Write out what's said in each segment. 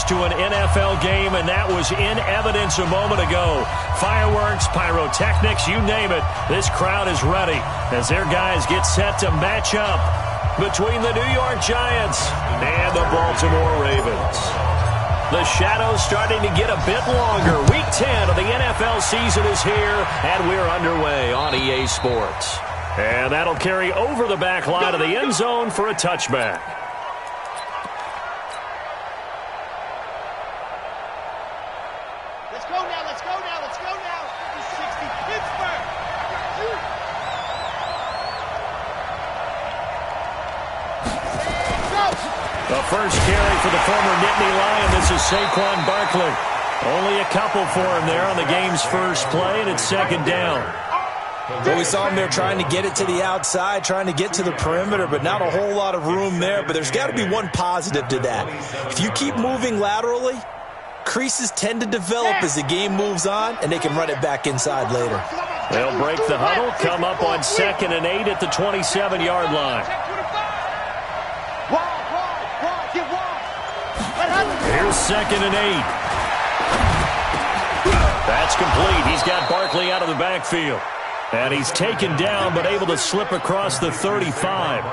fans to an NFL game, and that was in evidence a moment ago. Fireworks, pyrotechnics, you name it. This crowd is ready as their guys get set to match up between the New York Giants and the Baltimore Ravens. The shadow's starting to get a bit longer. Week 10 of the NFL season is here, and we're underway on EA Sports. And that'll carry over the back line of the end zone for a touchback. Let's go now, let's go now, let's go now. 60 Pittsburgh. The first carry for the former Nittany Lion. This is Saquon Barkley. Only a couple for him there on the game's first play, and it's second down. Well, we saw him there trying to get it to the outside, trying to get to the perimeter, but not a whole lot of room there. But there's got to be one positive to that. If you keep moving laterally, creases tend to develop as the game moves on, and they can run it back inside later. They'll break the huddle, come up on 2nd and 8 at the 27-yard line. Here's 2nd and 8. That's complete. He's got Barkley out of the backfield. And he's taken down but able to slip across the 35.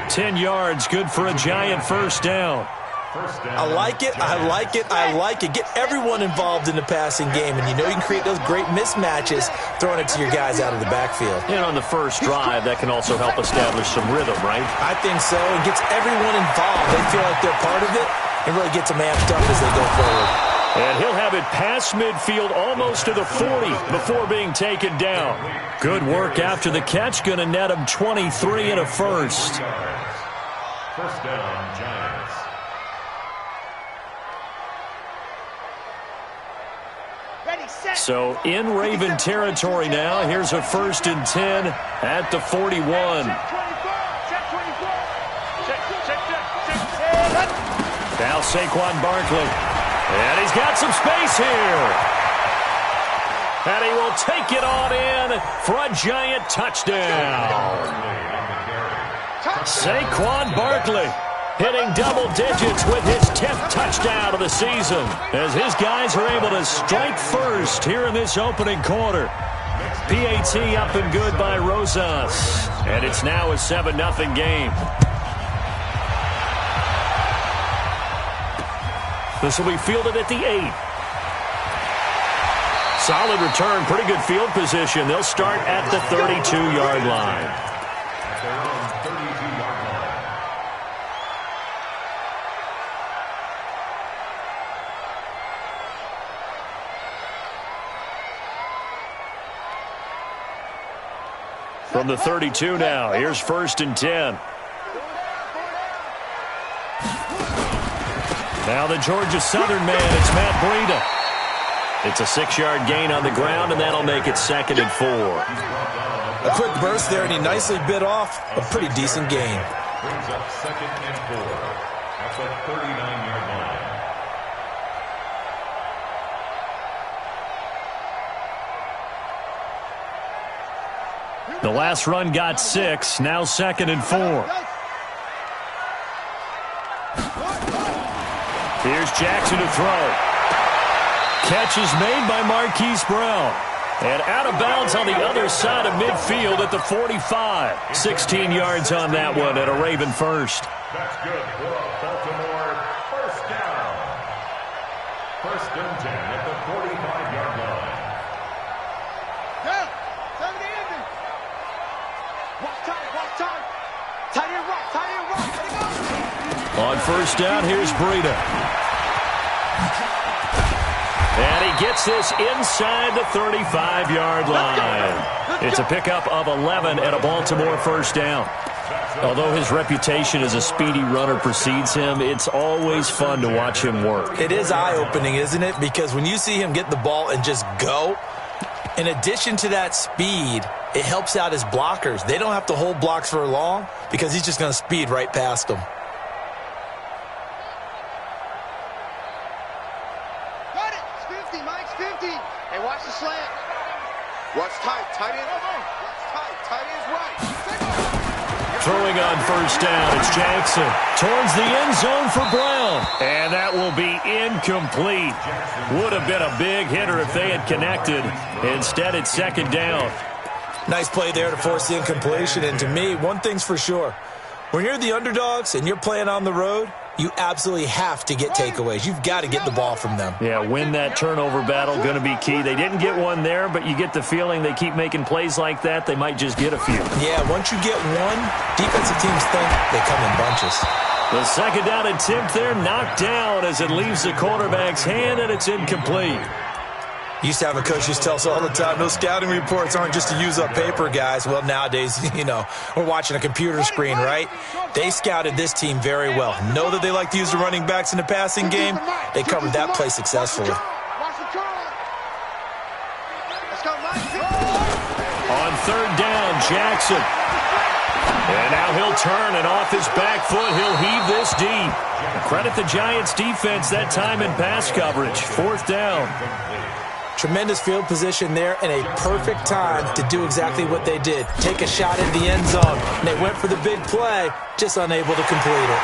10 yards, good for a Giant first down. I like it, I like it, I like it. Get everyone involved in the passing game, and you know you can create those great mismatches throwing it to your guys out of the backfield. And on the first drive, that can also help establish some rhythm, right? I think so. It gets everyone involved. They feel like they're part of it, and really gets them amped up as they go forward. And he'll have it past midfield almost to the 40 before being taken down. Good work after the catch. Going to net him 23 and a first. First down, Giants. So in Raven territory now. Here's a 1st and 10 at the 41. Now Saquon Barkley. And he's got some space here. And he will take it on in for a Giant touchdown. Saquon Barkley hitting double digits with his 10th touchdown of the season as his guys are able to strike first here in this opening quarter. PAT up and good by Rosas. And it's now a 7-0 game. This will be fielded at the 8. Solid return, pretty good field position. They'll start at the 32-yard line. From the 32 now, here's 1st and 10. Now the Georgia Southern man, it's Matt Breida. It's a 6-yard gain on the ground, and that'll make it 2nd and 4. A quick burst there, and he nicely bit off a pretty decent gain. Brings up 2nd and 4 at the 39-yard line. The last run got 6, now 2nd and 4. Here's Jackson to throw. Catch is made by Marquise Brown. And out of bounds on the other side of midfield at the 45. 16 yards on that one and a Raven first. That's good for a Baltimore first down. 1st and 10 at the 45-yard line. Down. 7 ending. Walk time. Tight end rock. Let it go. On first down, here's Breida. And he gets this inside the 35-yard line. It's a pickup of 11 and a Baltimore first down. Although his reputation as a speedy runner precedes him, it's always fun to watch him work. It is eye-opening, isn't it? Because when you see him get the ball and just go, in addition to that speed, it helps out his blockers. They don't have to hold blocks for long because he's just going to speed right past them. throwing on first down. It's Jackson towards the end zone for Brown. And that will be incomplete. Would have been a big hitter if they had connected. Instead, it's second down. Nice play there to force the incompletion. And to me, one thing's for sure. When you're the underdogs and you're playing on the road, you absolutely have to get takeaways. You've got to get the ball from them. Yeah, win that turnover battle, going to be key. They didn't get one there, but you get the feeling they keep making plays like that, they might just get a few. Yeah, once you get one, defensive teams think they come in bunches. The second down attempt there knocked down as it leaves the quarterback's hand, and it's incomplete. Used to have a coach used to tell us all the time, those scouting reports aren't just to use up paper, guys. Well, nowadays, we're watching a computer screen, right? They scouted this team very well. Know that they like to use the running backs in the passing game. They covered that play successfully. On third down, Jackson. And now he'll turn, and off his back foot, he'll heave this deep. Credit the Giants' defense that time in pass coverage. Fourth down. Tremendous field position there and a perfect time to do exactly what they did. Take a shot in the end zone. And they went for the big play, just unable to complete it.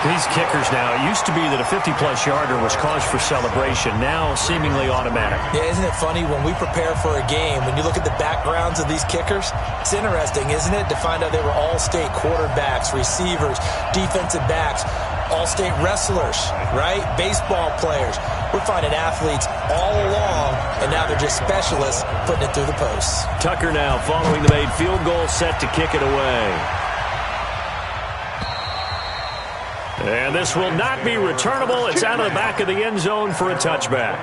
These kickers now, it used to be that a 50-plus yarder was cause for celebration. Now seemingly automatic. Yeah, isn't it funny when we prepare for a game, when you look at the backgrounds of these kickers, it's interesting, isn't it, to find out they were all-state quarterbacks, receivers, defensive backs, all-state wrestlers, right? Baseball players. We're finding athletes all along, and now they're just specialists putting it through the posts. Tucker now following the made field goal, set to kick it away. And this will not be returnable. It's out of the back of the end zone for a touchback.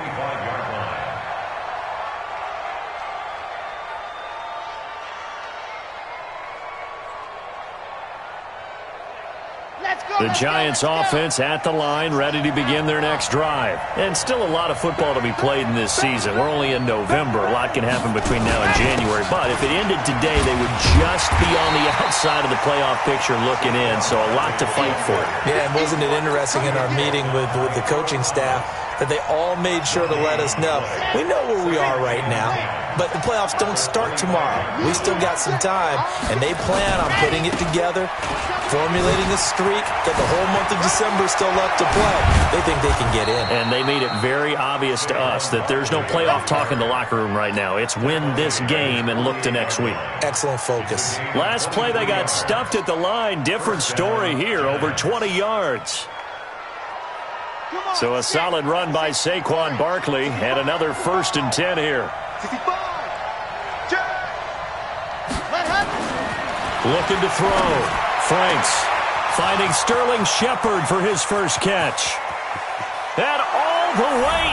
The Giants offense at the line, ready to begin their next drive. And still a lot of football to be played in this season. We're only in November. A lot can happen between now and January. But if it ended today, they would just be on the outside of the playoff picture looking in. So a lot to fight for. Yeah, and wasn't it interesting in our meeting with the coaching staff that they all made sure to let us know. We know where we are right now, but the playoffs don't start tomorrow. We still got some time, and they plan on putting it together, formulating a streak, that the whole month of December is still left to play. They think they can get in. And they made it very obvious to us that there's no playoff talk in the locker room right now. It's win this game and look to next week. Excellent focus. Last play, they got stuffed at the line. Different story here, over 20 yards. So a solid run by Saquon Barkley, and another 1st and 10 here. Looking to throw. Franks finding Sterling Shepard for his first catch. And all the way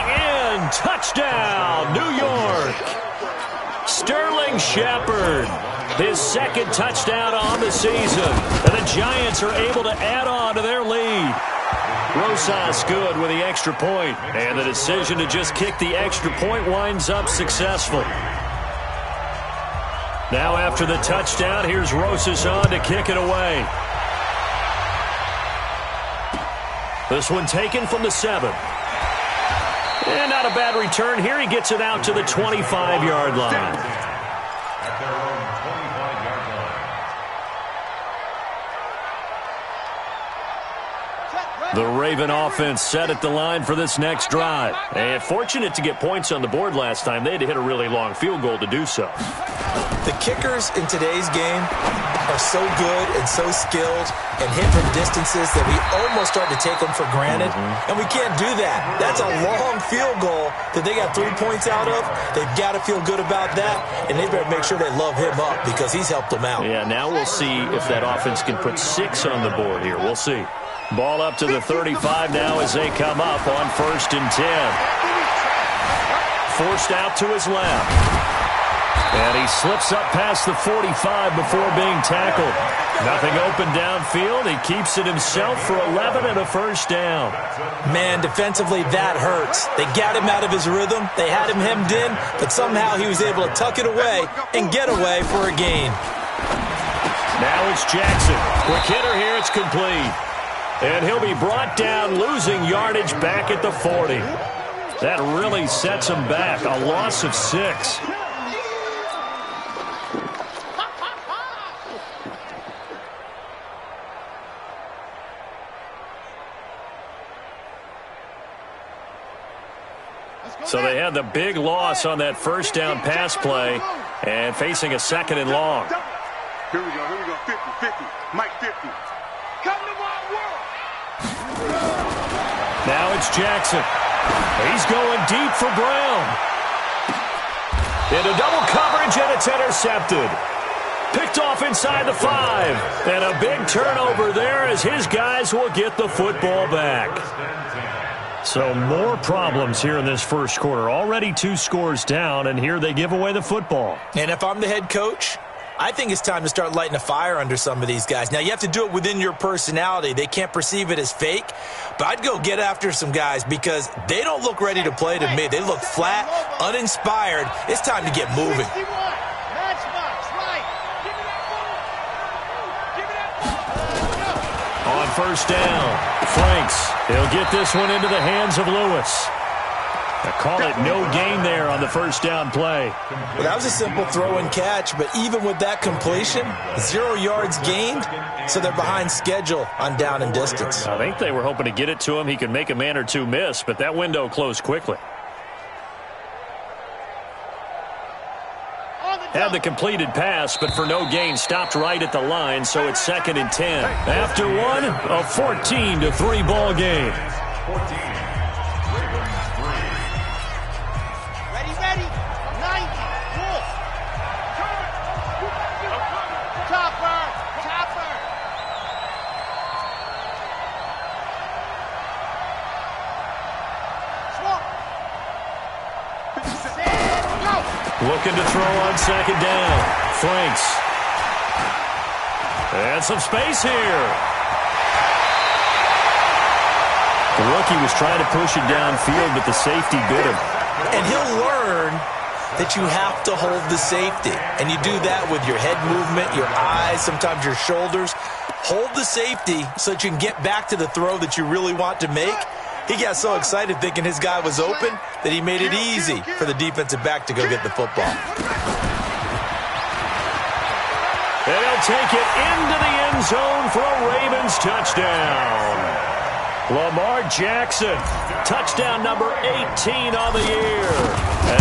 in. Touchdown, New York. Sterling Shepard, his 2nd touchdown on the season. And the Giants are able to add on to their lead. Rosas good with the extra point, and the decision to just kick the extra point winds up successful. Now after the touchdown, here's Rosas on to kick it away. This one taken from the 7. And not a bad return here. He gets it out to the 25-yard line. The Raven offense set at the line for this next drive. And fortunate to get points on the board last time. They had to hit a really long field goal to do so. The kickers in today's game are so good and so skilled and hit from distances that we almost start to take them for granted. And we can't do that. That's a long field goal that they got 3 points out of. They've got to feel good about that, and they better make sure they love him up because he's helped them out. Yeah, now we'll see if that offense can put 6 on the board here. We'll see. Ball up to the 35 now as they come up on 1st and 10. Forced out to his left. And he slips up past the 45 before being tackled. Nothing open downfield. He keeps it himself for 11 and a 1st down. Man, defensively, that hurts. They got him out of his rhythm. They had him hemmed in, but somehow he was able to tuck it away and get away for a gain. Now it's Jackson. Quick hitter here. It's complete. And he'll be brought down, losing yardage back at the 40. That really sets him back. A loss of 6. So they had the big loss on that first down pass play and facing a 2nd and long. Here we go, 50-50, Mike 50. Come to my world. Now it's Jackson. He's going deep for Brown. Into double coverage, and it's intercepted. Picked off inside the 5. And a big turnover there as his guys will get the football back. So more problems here in this first quarter. Already 2 scores down, and here they give away the football. And if I'm the head coach, I think it's time to start lighting a fire under some of these guys. Now, you have to do it within your personality. They can't perceive it as fake. But I'd go get after some guys because they don't look ready to play to me. They look flat, uninspired. It's time to get moving. 61. Matchbox, right. Give me that ball. On first down, Franks. He'll get this one into the hands of Lewis. They call it no gain there on the first down play. Well, that was a simple throw and catch, but even with that completion, 0 yards gained, so they're behind schedule on down and distance. I think they were hoping to get it to him. He could make a man or two miss, but that window closed quickly. Had the completed pass, but for no gain, stopped right at the line, so it's 2nd and 10. After one, a 14-3 ball game. Ready, 90. Wolf. Chopper. Swamp. Go. Looking to throw on 2nd down. Franks. And some space here. The rookie was trying to push it downfield, but the safety bit him. And he'll learn that you have to hold the safety. And you do that with your head movement, your eyes, sometimes your shoulders. Hold the safety so that you can get back to the throw that you really want to make. He got so excited thinking his guy was open that he made it easy for the defensive back to go get the football. They'll take it into the end zone for a Ravens touchdown. Lamar Jackson, touchdown number 18 on the year,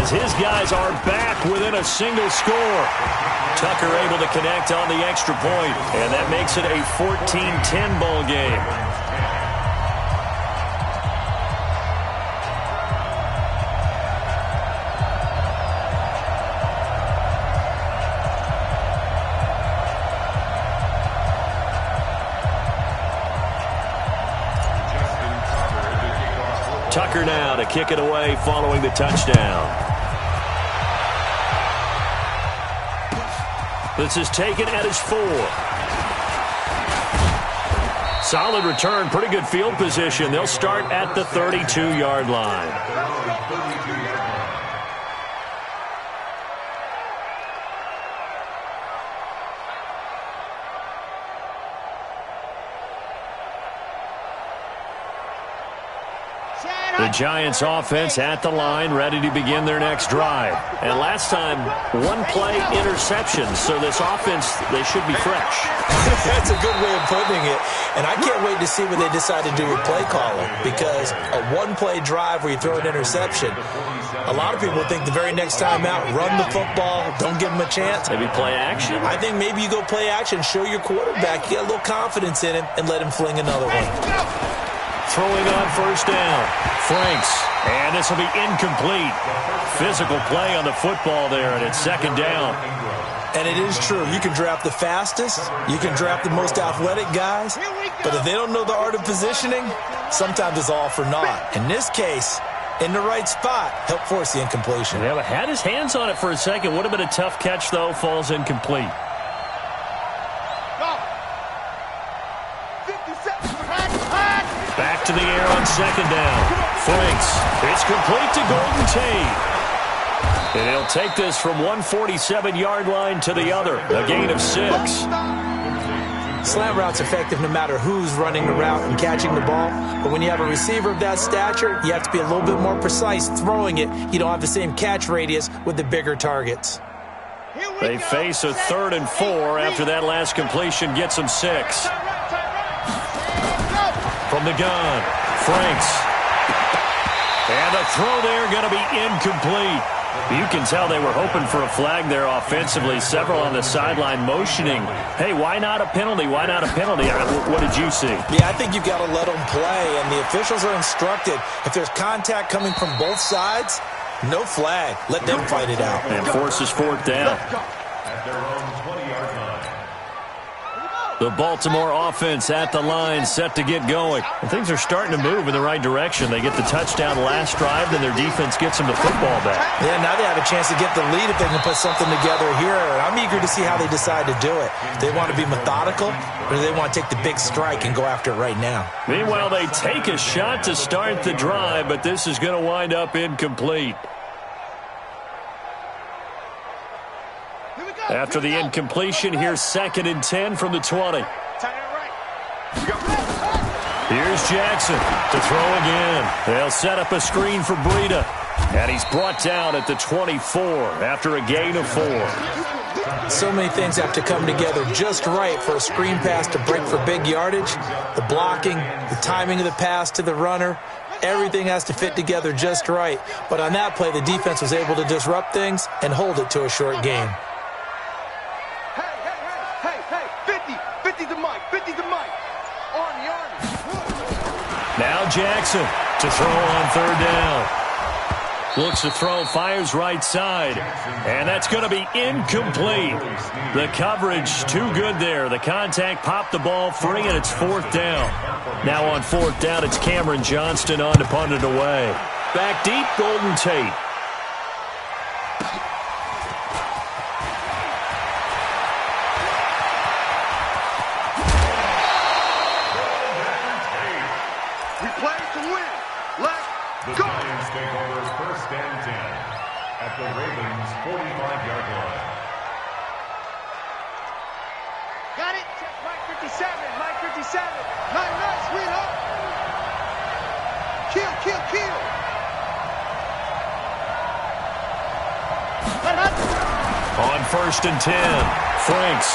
as his guys are back within a single score. Tucker able to connect on the extra point, and that makes it a 14-10 ball game. Tucker now to kick it away following the touchdown. This is taken at his 4. Solid return, pretty good field position. They'll start at the 32-yard line. The Giants offense at the line, ready to begin their next drive. And last time, 1-play interception. So this offense, they should be fresh. That's a good way of putting it. And I can't wait to see what they decide to do with play calling. Because a 1-play drive where you throw an interception, a lot of people think the very next time out, run the football, don't give them a chance. Maybe play action? I think maybe you go play action, show your quarterback, you get a little confidence in him, and let him fling another one. Throwing on first down, Franks, and this will be incomplete. Physical play on the football there, and it's 2nd down. And it is true. You can draft the fastest, you can draft the most athletic guys, but if they don't know the art of positioning, sometimes it's all for naught. In this case, in the right spot, help force the incompletion. Yeah, but had his hands on it for a second. Would have been a tough catch, though. Falls incomplete. Back to the air on 2nd down. Franks. It's complete to Golden Tate. And he'll take this from 147-yard line to the other. A gain of 6. Slant route's effective no matter who's running the route and catching the ball. But when you have a receiver of that stature, you have to be a little bit more precise throwing it. You don't have the same catch radius with the bigger targets. They face a 3rd and 4 after that last completion gets them 6. From the gun, Franks. And the throw there going to be incomplete. You can tell they were hoping for a flag there offensively. Several on the sideline motioning, hey, why not a penalty? Why not a penalty? What did you see? Yeah, I think you've got to let them play, and the officials are instructed. If there's contact coming from both sides, no flag. Let them fight it out. And forces fourth down. At their own 20-yard line. The Baltimore offense at the line, set to get going. And things are starting to move in the right direction. They get the touchdown last drive, then their defense gets them the football back. Yeah, now they have a chance to get the lead if they can put something together here. I'm eager to see how they decide to do it. They want to be methodical, or do they want to take the big strike and go after it right now? Meanwhile, they take a shot to start the drive, but this is going to wind up incomplete. After the incompletion, here's 2nd and 10 from the 20. Here's Jackson to throw again. They'll set up a screen for Breida. And he's brought down at the 24 after a gain of 4. So many things have to come together just right for a screen pass to break for big yardage. The blocking, the timing of the pass to the runner, everything has to fit together just right. But on that play, the defense was able to disrupt things and hold it to a short game. Now Jackson to throw on 3rd down. Looks to throw, fires right side. And that's going to be incomplete. The coverage too good there. The contact popped the ball free, and it's 4th down. Now on 4th down, it's Cameron Johnston on to punt it away. Back deep, Golden Tate. The Giants take over 1st and 10 at the Ravens' 45-yard line. Got it. Mike 57. Mike 57. Nice, sweetheart. Kill. On 1st and 10, Franks.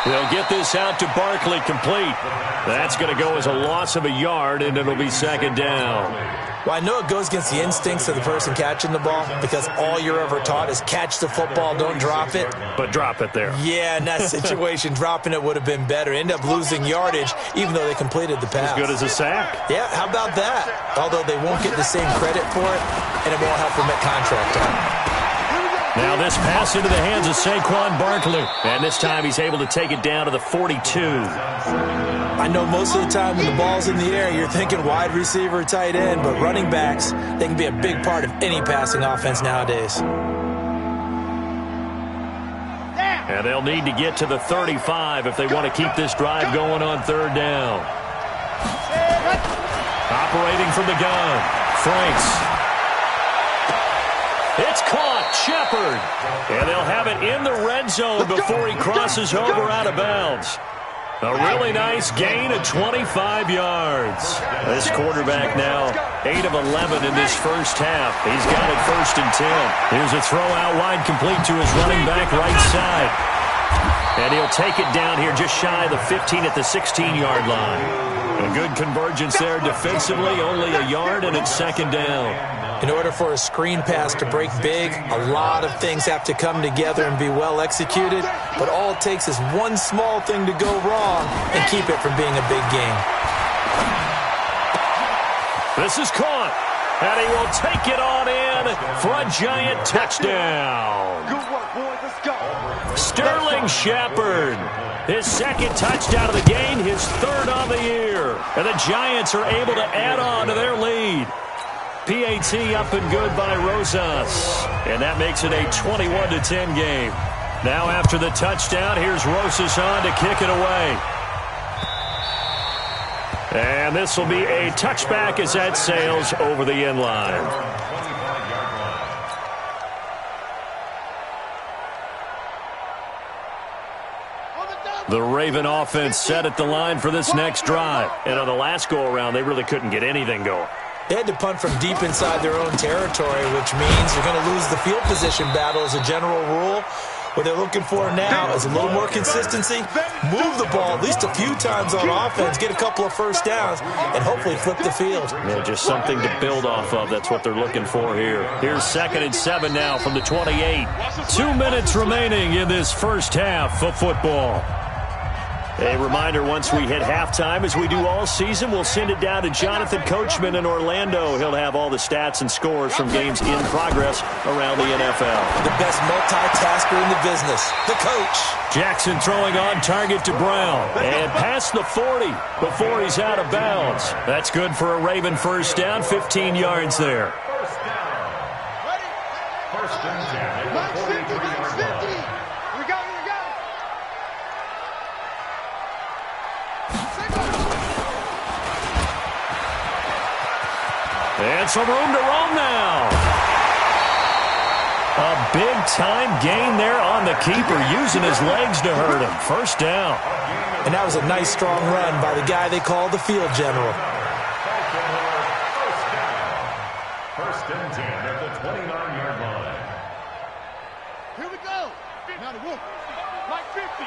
They'll get this out to Barkley, complete. That's going to go as a loss of a yard, and it'll be 2nd down. Well, I know it goes against the instincts of the person catching the ball because all you're ever taught is catch the football, don't drop it. But drop it there. Yeah, in that situation, dropping it would have been better. End up losing yardage, even though they completed the pass. As good as a sack. Yeah, how about that? Although they won't get the same credit for it, and it won't help them at contract time. Now this pass into the hands of Saquon Barkley. And this time he's able to take it down to the 42. I know most of the time when the ball's in the air, you're thinking wide receiver, tight end, but running backs, they can be a big part of any passing offense nowadays. And they'll need to get to the 35 if they want to keep this drive going on 3rd down. Operating from the gun, Franks. It's caught, Shepard. And they'll have it in the red zone before he crosses over out of bounds. A really nice gain of 25 yards. This quarterback now 8 of 11 in this first half. He's got it 1st and 10. Here's a throw out wide complete to his running back right side. And he'll take it down here just shy of the 15 at the 16-yard line. A good convergence there defensively, only a yard, and it's 2nd down. In order for a screen pass to break big, a lot of things have to come together and be well executed, but all it takes is one small thing to go wrong and keep it from being a big game. This is caught, and he will take it on in for a giant touchdown. Good work, boys. Let's go. Sterling Shepard, his 2nd touchdown of the game, his 3rd on the year. And the Giants are able to add on to their lead. PAT up and good by Rosas. And that makes it a 21-10 game. Now after the touchdown, here's Rosas on to kick it away. And this will be a touchback as that sails over the end line. The Raven offense set at the line for this next drive. And on the last go-around, they really couldn't get anything going. They had to punt from deep inside their own territory, which means you're going to lose the field position battle as a general rule. What they're looking for now is a little more consistency, move the ball at least a few times on offense, get a couple of first downs, and hopefully flip the field. Yeah, just something to build off of. That's what they're looking for here. Here's 2nd and 7 now from the 28. 2 minutes remaining in this first half of football. A reminder, once we hit halftime, as we do all season, we'll send it down to Jonathan Coachman in Orlando. He'll have all the stats and scores from games in progress around the NFL. The best multitasker in the business, the coach. Jackson throwing on target to Brown. And past the 40 before he's out of bounds. That's good for a Raven first down, 15 yards there. First down. First and 10 at the 43-yard line. Here we go, here we go. And some room to roam now. A big-time gain there on the keeper, using his legs to hurt him. First down. And that was a nice, strong run by the guy they call the field general. First down. First and 10 at the 29-yard line. Here we go. Now the wolf. Like 50.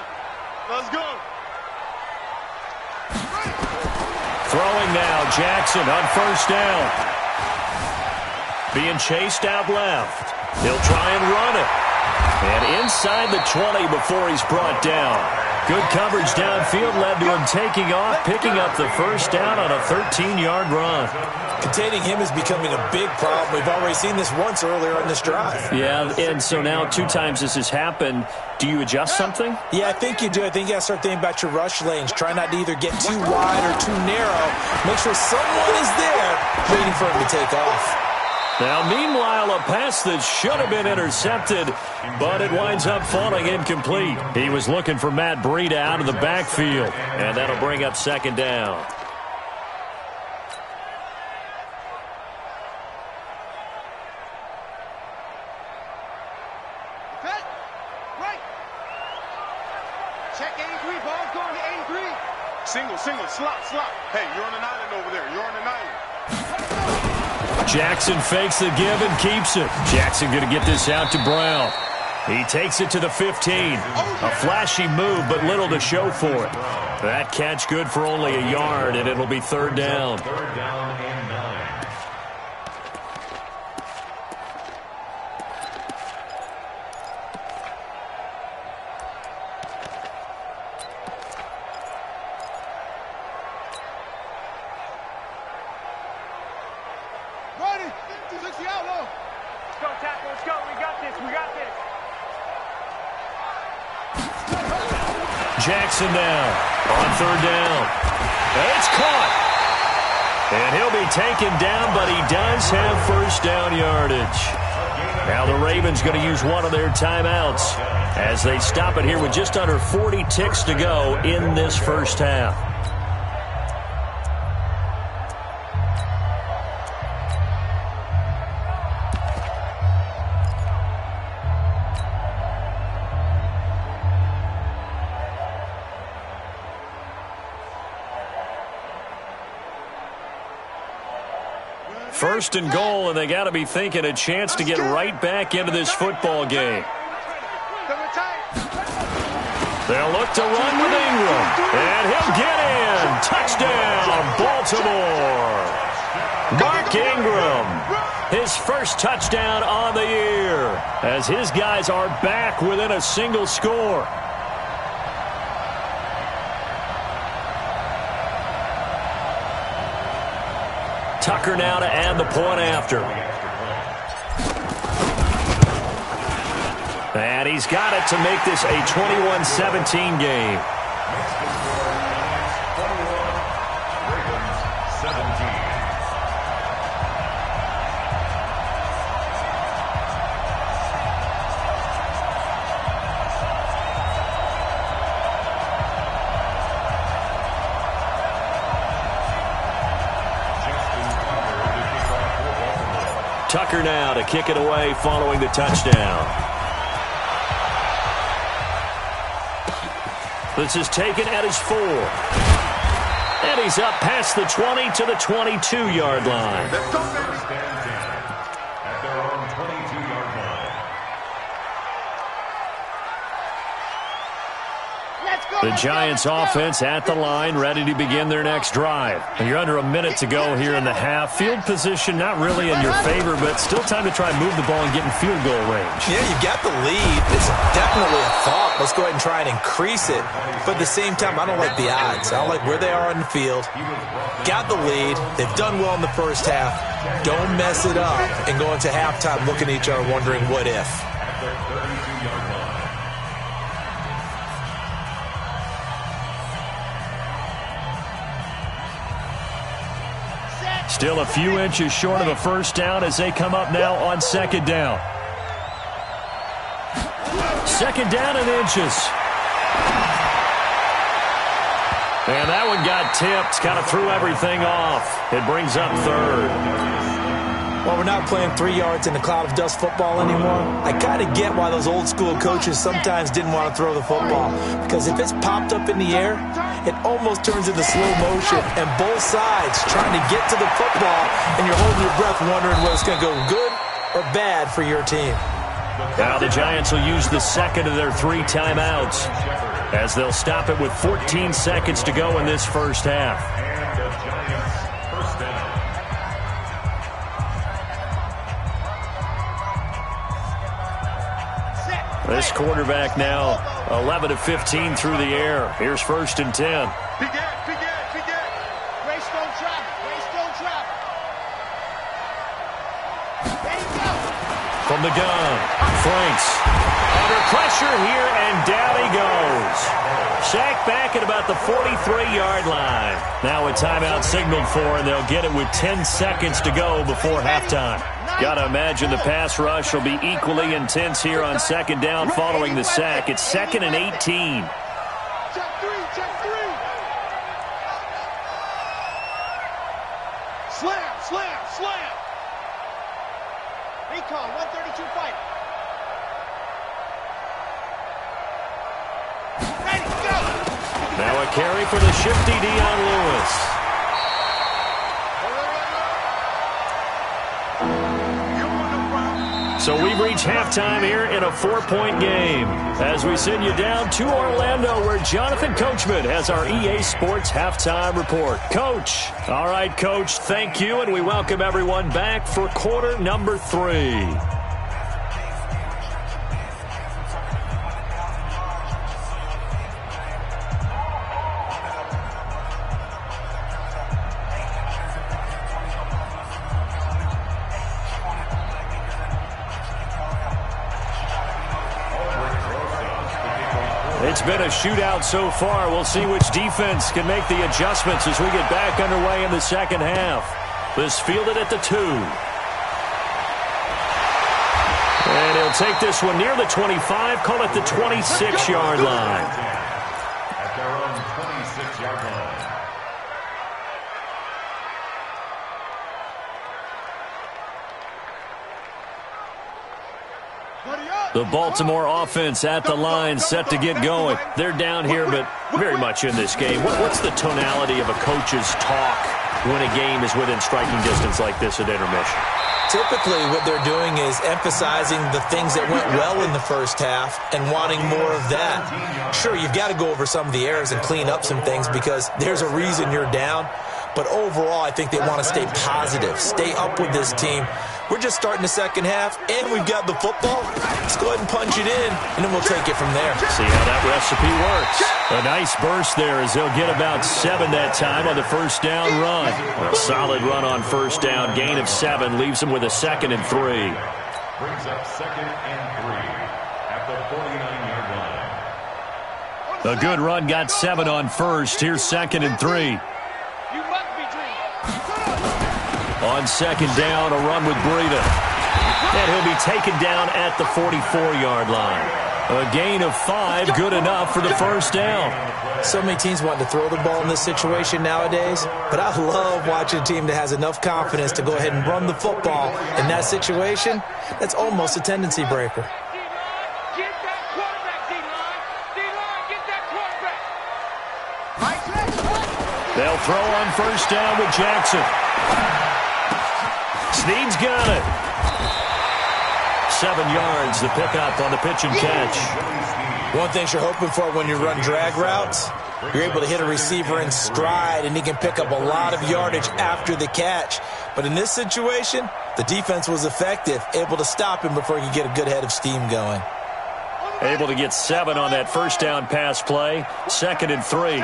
Let's go. Throwing now, Jackson on first down. Being chased out left. He'll try and run it. And inside the 20 before he's brought down. Good coverage downfield led to him taking off, picking up the first down on a 13-yard run. Containing him is becoming a big problem. We've already seen this once earlier on this drive. Yeah, and so now 2 times this has happened. Do you adjust something? Yeah, I think you do. I think you got to start thinking about your rush lanes. Try not to either get too wide or too narrow. Make sure someone is there waiting for him to take off. Now, meanwhile, a pass that should have been intercepted, but it winds up falling incomplete. He was looking for Matt Breida out of the backfield, and that'll bring up second down. Set. Right. Check 83. Ball's going to 83. Single, slot. Hey, you're on an island over there. You're on an island. Jackson fakes the give and keeps it. Jackson going to get this out to Brown. He takes it to the 15. A flashy move, but little to show for it. That catch good for only a yard, and it'll be third down. Third down and 9. Ready. 60 out low. Let's go, tackle. Let's go. We got this. Jackson down on third down. It's caught. And he'll be taken down, but he does have first down yardage. Now the Ravens going to use one of their timeouts as they stop it here with just under 40 ticks to go in this first half. First and goal, and they got to be thinking a chance to get right back into this football game. They'll look to run with Ingram, and he'll get in. Touchdown, Baltimore. Mark Ingram, his first touchdown on the year, as his guys are back within a single score. Tucker now to add the point after. And he's got it to make this a 21-17 game. Ravens 17. Tucker now to kick it away following the touchdown. This is taken at his 4. And he's up past the 20 to the 22-yard line. First and 10 at their own 22-yard line. The Giants offense at the line, ready to begin their next drive. And you're under a minute to go here in the half. Field position not really in your favor, but still time to try and move the ball and get in field goal range. Yeah, you got the lead. It's definitely a thought. Let's go ahead and try and increase it. But at the same time, I don't like the odds. I don't like where they are on the field. Got the lead. They've done well in the first half. Don't mess it up and go into halftime looking at each other wondering what if. Still a few inches short of a first down as they come up now on second down. Second down and inches. And that one got tipped, kind of threw everything off. It brings up third. Well, we're not playing 3 yards in a cloud of dust football anymore. I kind of get why those old school coaches sometimes didn't want to throw the football. Because if it's popped up in the air, it almost turns into slow motion. And both sides trying to get to the football, and you're holding your breath wondering whether it's going to go good or bad for your team. Now the Giants will use the second of their 3 timeouts as they'll stop it with 14 seconds to go in this first half. And the Giants first down. This quarterback now 11 of 15 through the air. Here's first and 10. Big Ed. Greystone traffic. There you go. From the gun, Franks under pressure here, and down he goes. Sacked back at about the 43-yard line. Now a timeout signaled for, and they'll get it with 10 seconds to go before halftime. Got to imagine the pass rush will be equally intense here on second down following the sack. It's 2nd and 18. Check three. Slam. Recon, 132 fight. Ready, go! Now a carry for the shifty Dion Lewis. So we've reached halftime here in a 4-point game as we send you down to Orlando where Jonathan Coachman has our EA Sports halftime report. Coach. All right, Coach, thank you, and we welcome everyone back for quarter number 3. It's been a shootout so far. We'll see which defense can make the adjustments as we get back underway in the second half. This fielded at the 2. And he'll take this one near the 25, call it the 26-yard line. At their own 26-yard line. The Baltimore offense at the line set to get going. They're down here, but very much in this game. What's the tonality of a coach's talk when a game is within striking distance like this at intermission? Typically, what they're doing is emphasizing the things that went well in the first half and wanting more of that. Sure, you've got to go over some of the errors and clean up some things because there's a reason you're down. But overall, I think they want to stay positive, stay up with this team. We're just starting the second half, and we've got the football. Let's go ahead and punch it in, and then we'll take it from there. See how that recipe works. A nice burst there as they'll get about 7 that time on the first down run. A solid run on first down. Gain of 7 leaves them with a 2nd and 3. Brings up 2nd and 3 at the 49-yard line. A good run got 7 on first. Here's 2nd and 3. On second down, a run with Breida. And he'll be taken down at the 44-yard line. A gain of 5, good enough for the first down. So many teams want to throw the ball in this situation nowadays, but I love watching a team that has enough confidence to go ahead and run the football. In that situation, that's almost a tendency breaker. They'll throw on first down with Jackson. Snead's got it. 7 yards, the pickup on the pitch and catch. One thing you're hoping for when you run drag routes, you're able to hit a receiver in stride, and he can pick up a lot of yardage after the catch. But in this situation, the defense was effective, able to stop him before he could get a good head of steam going. Able to get 7 on that first down pass play. 2nd and 3.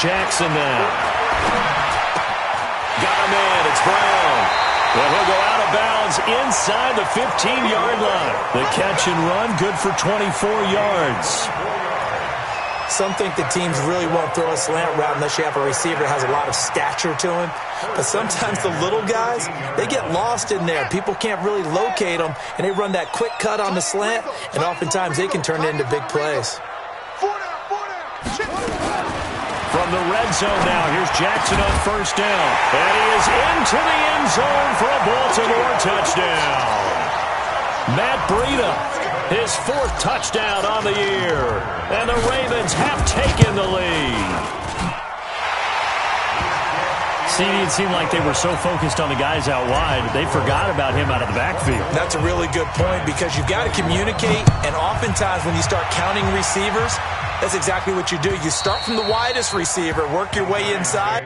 Jackson now. Got a man. It's Brown. Well, he'll go out of bounds inside the 15-yard line. The catch and run, good for 24 yards. Some think the teams really won't throw a slant route unless you have a receiver that has a lot of stature to him. But sometimes the little guys, they get lost in there. People can't really locate them, and they run that quick cut on the slant, and oftentimes they can turn it into big plays. From the red zone now, here's Jackson on first down. And he is into the end zone for a Baltimore touchdown. Matt Breida, his 4th touchdown on the year. And the Ravens have taken the lead. See, it seemed like they were so focused on the guys out wide, they forgot about him out of the backfield. That's a really good point because you've got to communicate, and oftentimes when you start counting receivers, that's exactly what you do. You start from the widest receiver, work your way inside.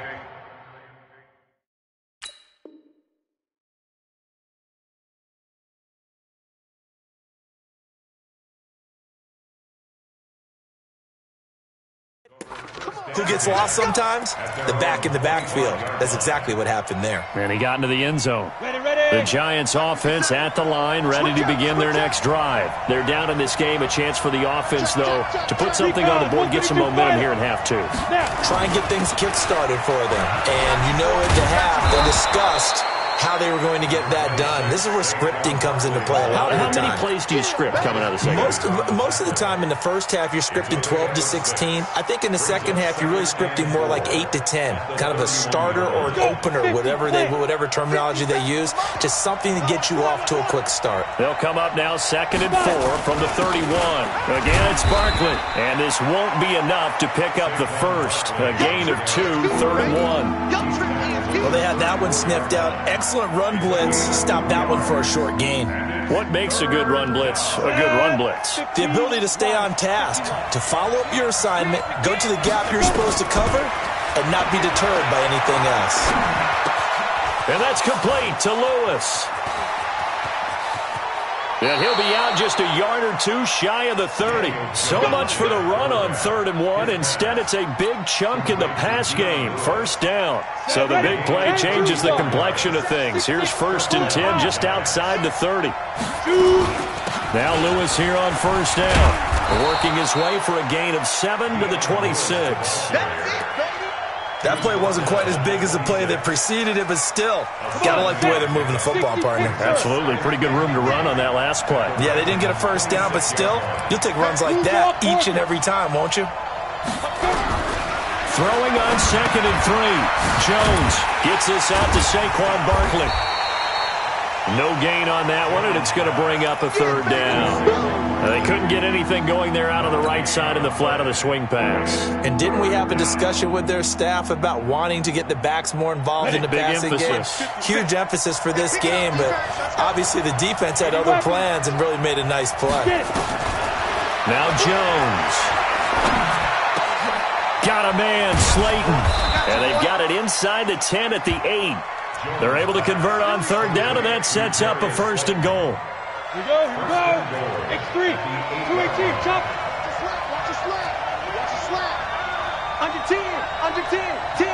Who gets lost sometimes? The back in the backfield. That's exactly what happened there. And he got into the end zone. The Giants offense at the line, ready to begin their next drive. They're down in this game. A chance for the offense, though, to put something on the board, get some momentum here in half 2. Try and get things kick-started for them. And you know at the half, they discussed how they were going to get that done. This is where scripting comes into play a lot of the time. How many plays do you script coming out of the second? Most of the time in the first half, you're scripting 12 to 16. I think in the second half, you're really scripting more like 8 to 10. Kind of a starter or an opener, whatever terminology they use. Just something to get you off to a quick start. They'll come up now 2nd and 4 from the 31. Again, it's Barkley. And this won't be enough to pick up the first. A gain of 2, 3rd and 1. Well, they had that one sniffed out. Excellent run blitz. Stopped that one for a short gain. What makes a good run blitz a good run blitz? The ability to stay on task, to follow up your assignment, go to the gap you're supposed to cover, and not be deterred by anything else. And that's complete to Lewis. And he'll be out just a yard or 2 shy of the 30. So much for the run on 3rd and 1. Instead, it's a big chunk in the pass game. 1st down. So the big play changes the complexion of things. Here's 1st and 10 just outside the 30. Now Lewis here on 1st down. Working his way for a gain of 7 to the 26. That play wasn't quite as big as the play that preceded it, but still, gotta like the way they're moving the football, partner. Absolutely. Pretty good room to run on that last play. Yeah, they didn't get a 1st down, but still, you'll take runs like that each and every time, won't you? Throwing on 2nd and 3. Jones gets this out to Saquon Barkley. No gain on that one, and it's going to bring up a 3rd down. They couldn't get anything going there out on the right side in the flat of the swing pass. And didn't we have a discussion with their staff about wanting to get the backs more involved in the passing game? Huge emphasis for this game, but obviously the defense had other plans and really made a nice play. Now Jones. Got a man, Slayton. And they've got it inside the 10 at the 8. They're able to convert on 3rd down, and that sets up a 1st and goal. Here we go. X3. 218. Chop. Watch your slap. Watch your slap. Under 10. Under 10. 10.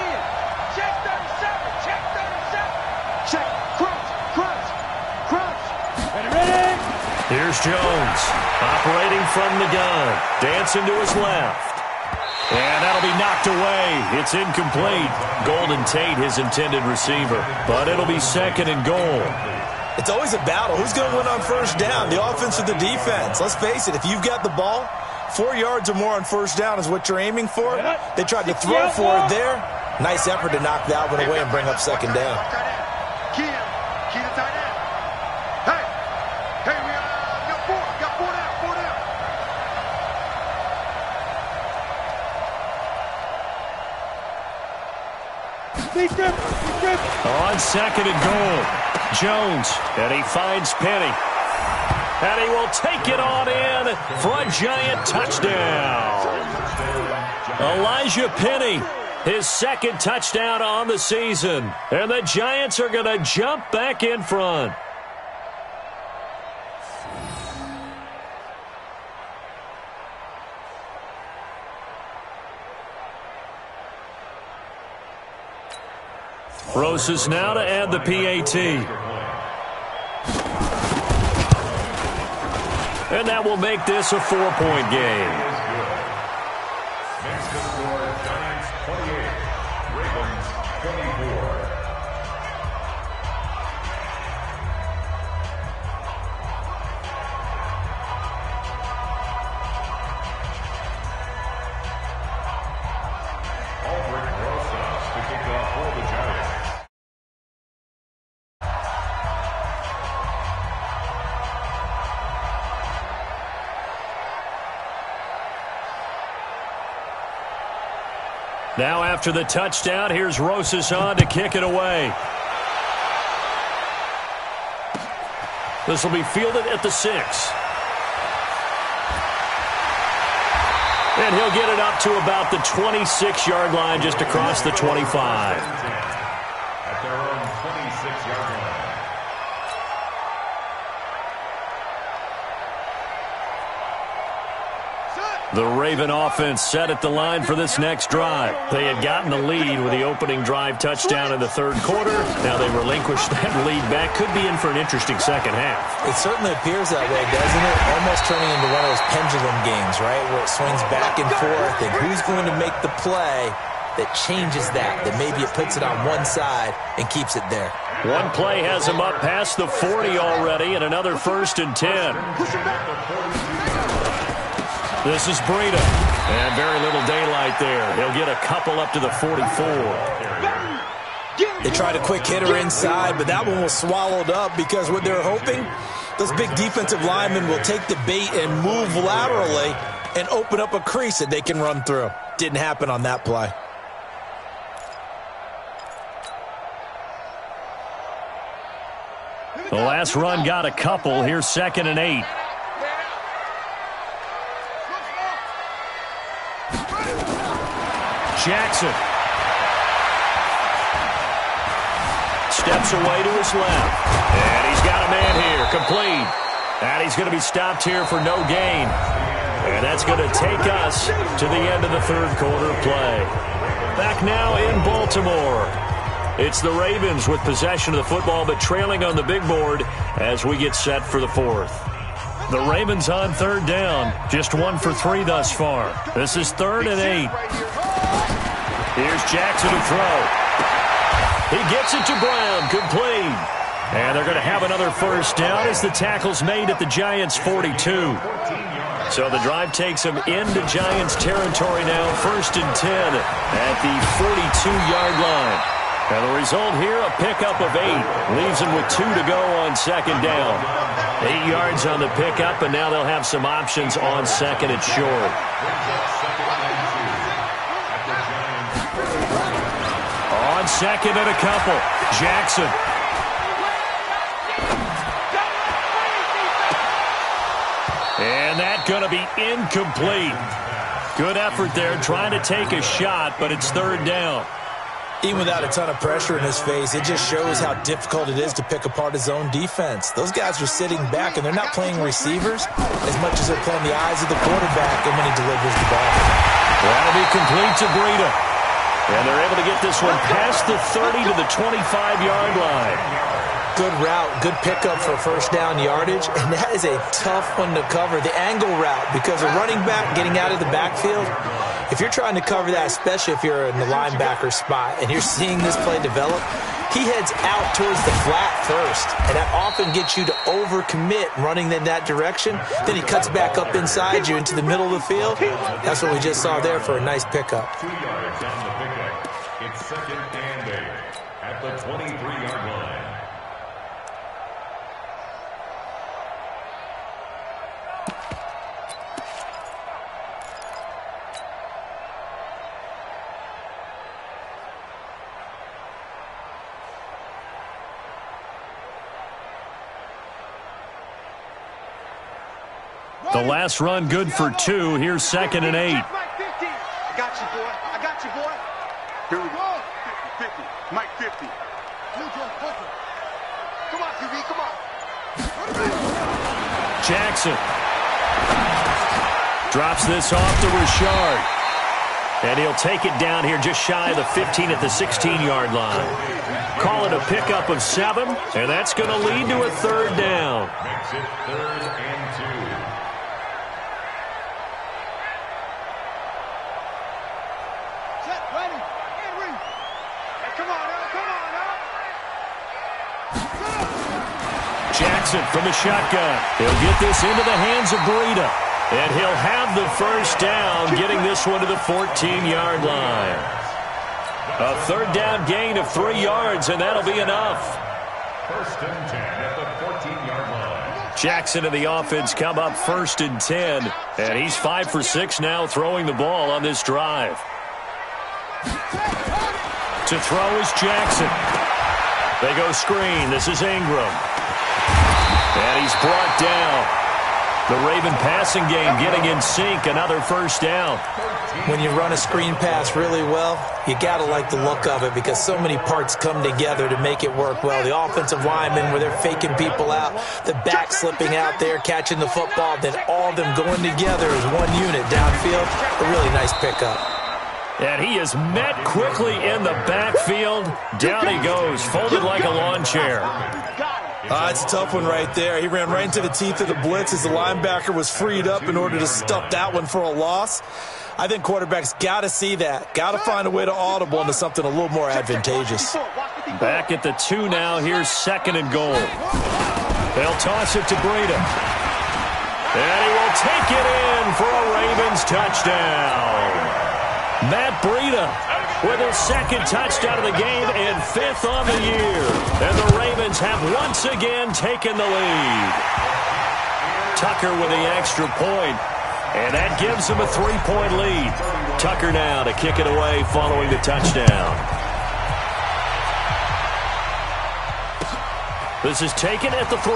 Check 37. Check 37. Check. Crunch. Ready. Here's Jones. Operating from the gun. Dancing to his left. And that'll be knocked away. It's incomplete. Golden Tate, his intended receiver. But it'll be 2nd and goal. It's always a battle. Who's going to win on 1st down, the offense or the defense? Let's face it, if you've got the ball, 4 yards or more on 1st down is what you're aiming for. They tried to throw for it there. Nice effort to knock that one away and bring up 2nd down. Key to tight end. Hey, we got 4 down. On 2nd and goal, Jones, and he finds Penny. And he will take it on in for a Giant touchdown. Elijah Penny, his second touchdown on the season. And the Giants are going to jump back in front. Rosas now to add the PAT. And that will make this a 4-point game. Next to score, Giants 28, Ravens 24. Albert Rosas to kick off for the Giants. Now after the touchdown, here's Rosas on to kick it away. This will be fielded at the 6. And he'll get it up to about the 26-yard line, just across the 25. At their own 26-yard line. The Raven offense set at the line for this next drive. They had gotten the lead with the opening drive touchdown in the third quarter. Now they relinquished that lead back. Could be in for an interesting second half. It certainly appears that way, doesn't it? Almost turning into one of those pendulum games, right, where it swings back and forth, and who's going to make the play that changes that maybe it puts it on one side and keeps it there. One play has him up past the 40 already, and another 1st and 10. This is Breida, and very little daylight there. He'll get a couple up to the 44. They tried a quick hitter inside, but that one was swallowed up because what they're hoping, those big defensive linemen will take the bait and move laterally and open up a crease that they can run through. Didn't happen on that play. The last run got a couple. Here's 2nd and 8. Jackson steps away to his left. And he's got a man here, complete. And he's going to be stopped here for no gain. And that's going to take us to the end of the third quarter play. Back now in Baltimore. It's the Ravens with possession of the football, but trailing on the big board as we get set for the fourth. The Ravens on third down. Just 1 for 3 thus far. This is 3rd and 8. Here's Jackson to throw. He gets it to Brown, complete. And they're going to have another first down as the tackle's made at the Giants' 42. So the drive takes them into Giants territory now, 1st and 10 at the 42-yard line. And the result here, a pickup of 8. Leaves them with 2 to go on 2nd down. 8 yards on the pickup, and now they'll have some options on 2nd and short. On 2nd and a couple, Jackson. And that's going to be incomplete. Good effort there, trying to take a shot, but it's 3rd down. Even without a ton of pressure in his face, it just shows how difficult it is to pick apart his own defense. Those guys are sitting back, and they're not playing receivers as much as they're playing the eyes of the quarterback and when he delivers the ball. That'll be complete to Breida. And they're able to get this one past the 30 to the 25-yard line. Good route, good pickup for first down yardage, and that is a tough one to cover. The angle route, because a running back getting out of the backfield, if you're trying to cover that, especially if you're in the linebacker spot and you're seeing this play develop, he heads out towards the flat first, and that often gets you to overcommit running in that direction. Then he cuts back up inside you into the middle of the field. That's what we just saw there for a nice pickup. 2 yards on the pickup. It's 2nd and 8 at the 23-yard line. The last run good for 2. Here's 2nd and 8. I got you, boy. I got you, boy. Here we go. 50. Mike 50. Come on, QB. Come on. Jackson drops this off to Richard. And he'll take it down here just shy of the 15 at the 16-yard line. Call it a pickup of 7, and that's going to lead to a 3rd down. Makes it 3rd and 2. Set, ready, and read. Hey, come on, now. Jackson from the shotgun. He'll get this into the hands of Breida. And he'll have the 1st down, getting this one to the 14-yard line. A 3rd down gain of 3 yards, and that'll be enough. 1st and 10 at the 14-yard line. Jackson and the offense come up 1st and 10. And he's 5 for 6 now throwing the ball on this drive. To throw is Jackson. They go screen. This is Ingram. And he's brought down. The Raven passing game getting in sync. Another 1st down. When you run a screen pass really well, you got to like the look of it because so many parts come together to make it work well. The offensive linemen, where they're faking people out, the back slipping out there, catching the football, then all of them going together as one unit downfield. A really nice pickup. And he is met quickly in the backfield. Down he goes, folded like a lawn chair. It's a tough one right there. He ran right into the teeth of the blitz as the linebacker was freed up in order to stuff that one for a loss. I think quarterbacks got to see that. Got to find a way to audible into something a little more advantageous. Back at the 2 now. Here's 2nd and goal. They'll toss it to Breida. And he will take it in for a Ravens touchdown. Matt Breida with his 2nd touchdown of the game and 5th on the year. And the Ravens have once again taken the lead. Tucker with the extra point. And that gives them a 3-point lead. Tucker now to kick it away following the touchdown. This is taken at the 3.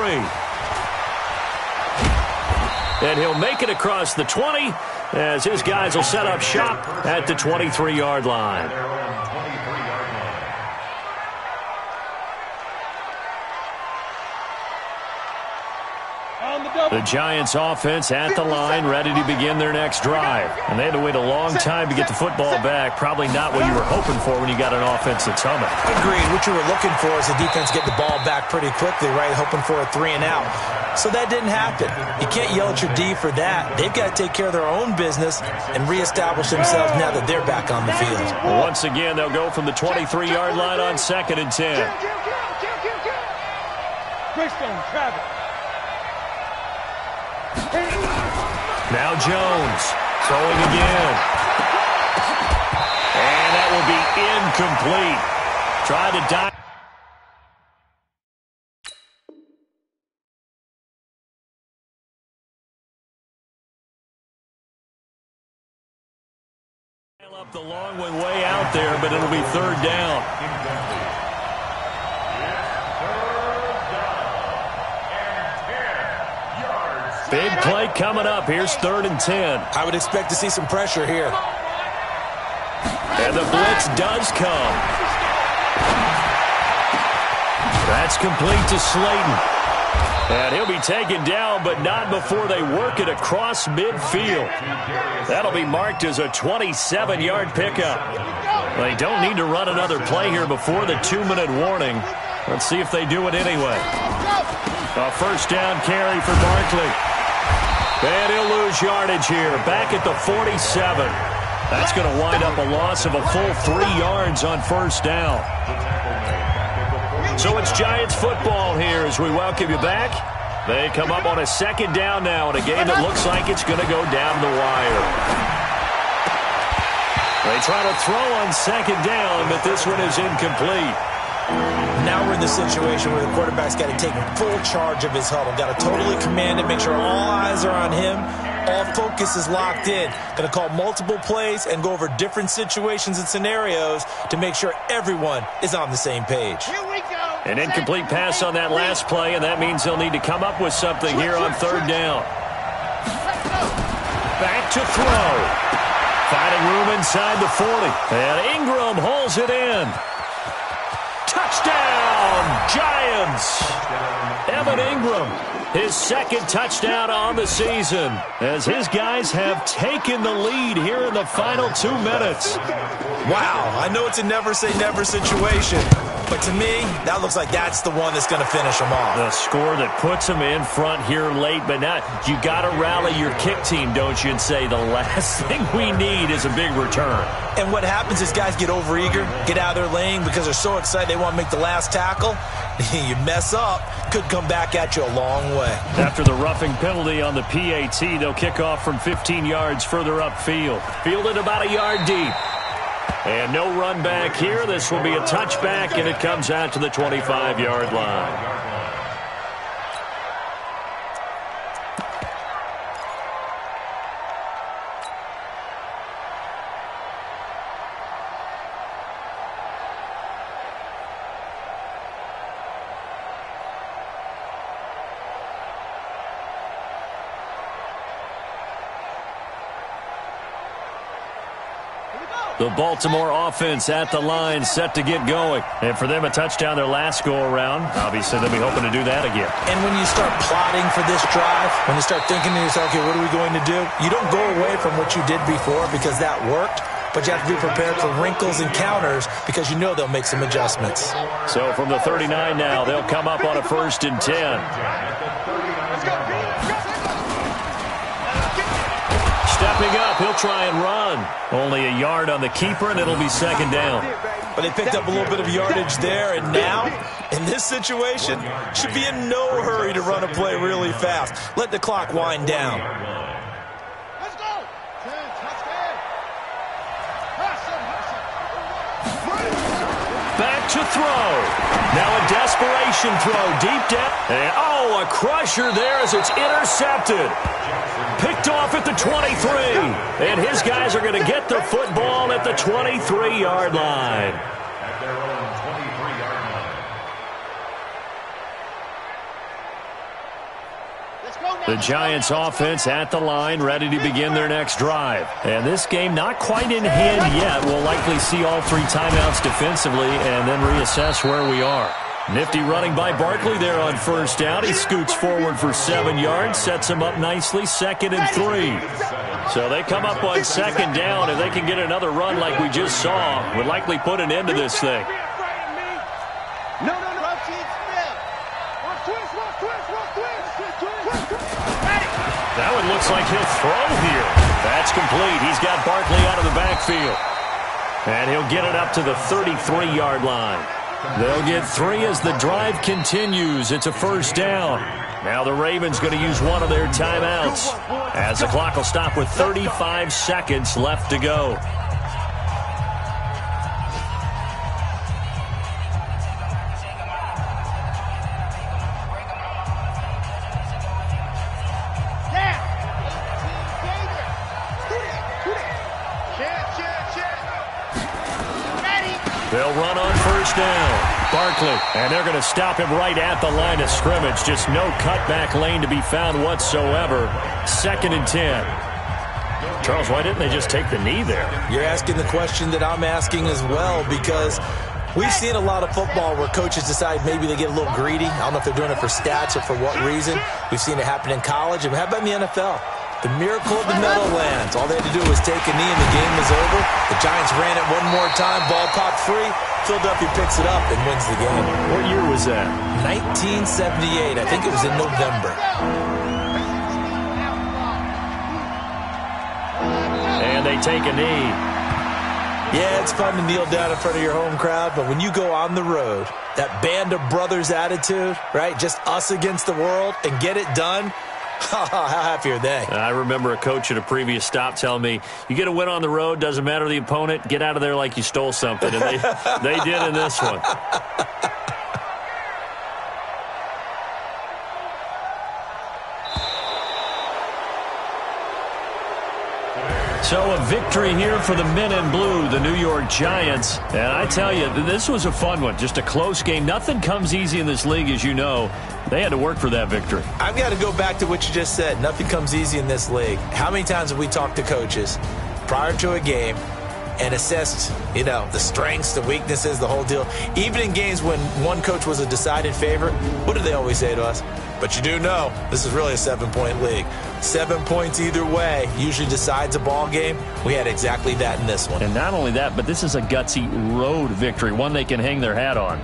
And he'll make it across the 20 as his guys will set up shop at the 23-yard line. The Giants offense at the line, ready to begin their next drive. And they had to wait a long time to get the football back. Probably not what you were hoping for when you got an offense that's humming. Agreed. What you were looking for is the defense get the ball back pretty quickly, right? Hoping for a 3 and out. So that didn't happen. You can't yell at your D for that. They've got to take care of their own business and reestablish themselves now that they're back on the field. Once again, they'll go from the 23-yard line on 2nd and 10. Greystone, Travis. Now Jones throwing again. And that will be incomplete. Tried to dive. Up the long one way out there, but it'll be 3rd down. Big play coming up. Here's 3rd and 10. I would expect to see some pressure here. And the blitz does come. That's complete to Slayton. And he'll be taken down, but not before they work it across midfield. That'll be marked as a 27-yard pickup. They don't need to run another play here before the 2-minute warning. Let's see if they do it anyway. A 1st down carry for Barkley. And he'll lose yardage here. Back at the 47. That's going to wind up a loss of a full 3 yards on 1st down. So it's Giants football here as we welcome you back. They come up on a 2nd down now in a game that looks like it's going to go down the wire. They try to throw on 2nd down, but this one is incomplete. Now we're in the situation where the quarterback's got to take full charge of his huddle. Got to totally command it, make sure all eyes are on him. All focus is locked in. Going to call multiple plays and go over different situations and scenarios to make sure everyone is on the same page. Here we go. An incomplete pass on that last play, and that means they'll need to come up with something here on 3rd down. to throw. Finding room inside the 40. And Ingram hauls it in. Touchdown, Giants! Evan Ingram, his second touchdown on the season, as his guys have taken the lead here in the final 2 minutes. Wow, I know it's a never-say-never situation, but to me, that looks like that's the one that's going to finish them off. The score that puts them in front here late, but now you got to rally your kick team, don't you, and say the last thing we need is a big return. And what happens is guys get overeager, get out of their lane because they're so excited they want to make the last tackle. You mess up, could come back at you a long way. After the roughing penalty on the PAT, they'll kick off from 15 yards further upfield. Fielded about a yard deep. And no run back here. This will be a touchback, and it comes out to the 25-yard line. The Baltimore offense at the line, set to get going. And for them, a touchdown their last go-around. Obviously, they'll be hoping to do that again. And when you start plotting for this drive, when you start thinking to yourself, okay, what are we going to do? You don't go away from what you did before because that worked, but you have to be prepared for wrinkles and counters because you know they'll make some adjustments. So from the 39 now, they'll come up on a 1st and 10. Let's go, Stepping up, he'll try and run. Only a yard on the keeper, and it'll be 2nd down. But they picked up a little bit of yardage there, and now, in this situation, should be in no hurry to run a play really fast. Let the clock wind down. Let's go. Back to throw. Now a desperation throw deep down. And, a crusher there as it's intercepted. Picked off at the 23. And his guys are going to get the football at the 23-yard line. At their own 23-yard line. The Giants offense at the line, ready to begin their next drive. And this game not quite in hand yet. We'll likely see all 3 timeouts defensively and then reassess where we are. Nifty running by Barkley there on 1st down. He scoots forward for 7 yards, sets him up nicely, 2nd and 3. So they come up on 2nd down. If they can get another run like we just saw, would likely put an end to this thing. No. That one looks like he'll throw here. That's complete. He's got Barkley out of the backfield. And he'll get it up to the 33-yard line. They'll get 3 as the drive continues. It's a 1st down. Now the Ravens going to use one of their timeouts as the clock will stop with 35 seconds left to go. They'll run on 1st down. Barkley, and they're going to stop him right at the line of scrimmage. Just no cutback lane to be found whatsoever. 2nd and 10. Charles, why didn't they just take the knee there? You're asking the question that I'm asking as well, because we've seen a lot of football where coaches decide maybe they get a little greedy. I don't know if they're doing it for stats or for what reason. We've seen it happen in college, and how about in the NFL? The miracle of the Meadowlands. All they had to do was take a knee and the game was over. The Giants ran it one more time. Ball popped free. Philadelphia picks it up and wins the game. What year was that? 1978. I think it was in November. And they take a knee. Yeah, it's fun to kneel down in front of your home crowd, but when you go on the road, that band of brothers attitude, right? Just us against the world and get it done. How happy are they? I remember a coach at a previous stop telling me, you get a win on the road, doesn't matter the opponent, get out of there like you stole something. And they did in this one. So a victory here for the men in blue, the New York Giants. And I tell you, this was a fun one. Just a close game. Nothing comes easy in this league, as you know. They had to work for that victory. I've got to go back to what you just said. Nothing comes easy in this league. How many times have we talked to coaches prior to a game and assessed, the strengths, the weaknesses, the whole deal? Even in games when one coach was a decided favorite, what do they always say to us? But you do know this is really a 7-point league. 7 points either way usually decides a ball game. We had exactly that in this one. And not only that, but this is a gutsy road victory, one they can hang their hat on.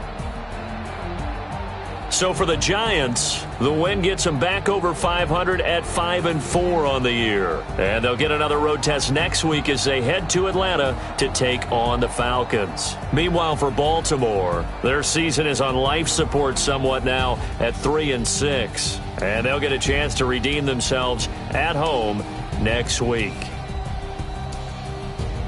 So for the Giants, the win gets them back over 500 at 5-4 on the year. And they'll get another road test next week as they head to Atlanta to take on the Falcons. Meanwhile, for Baltimore, their season is on life support somewhat now at 3-6. And they'll get a chance to redeem themselves at home next week.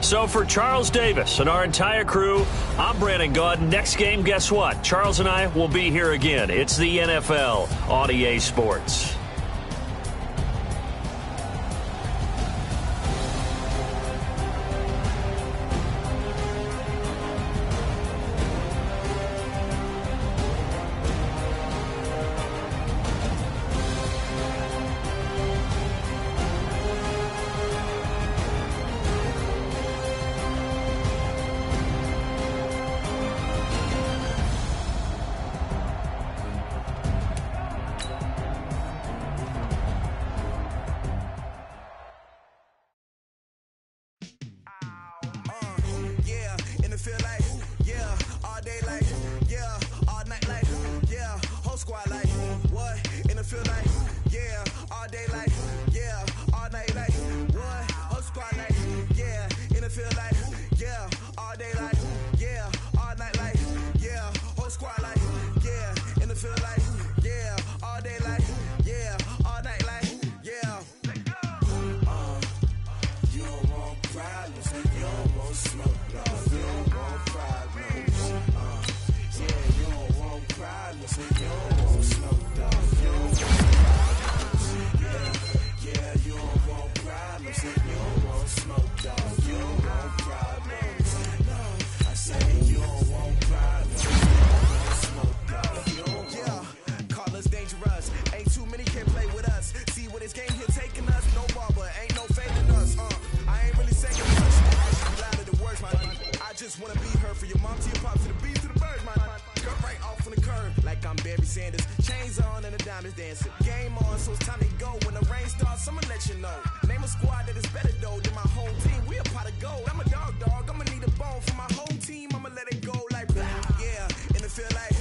So for Charles Davis and our entire crew, I'm Brandon Gaudin. Next game, guess what? Charles and I will be here again. It's the NFL on EA Sports. Game on, so it's time to go. When the rain starts, I'ma let you know. Name a squad that is better though than my whole team. We a pot of gold. I'm a dog. I'ma need a bone for my whole team. I'ma let it go like, yeah, and it feel like.